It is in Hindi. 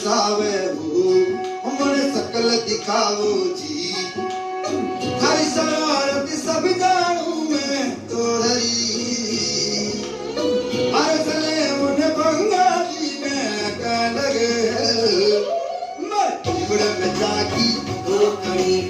बरसावे हो हमने सकल दिखाओ जी थारी शरारत सब जानू मैं तोरी हर सने उन्हें बंगा जी में का लगे मर बड़े बचा की दो कड़ी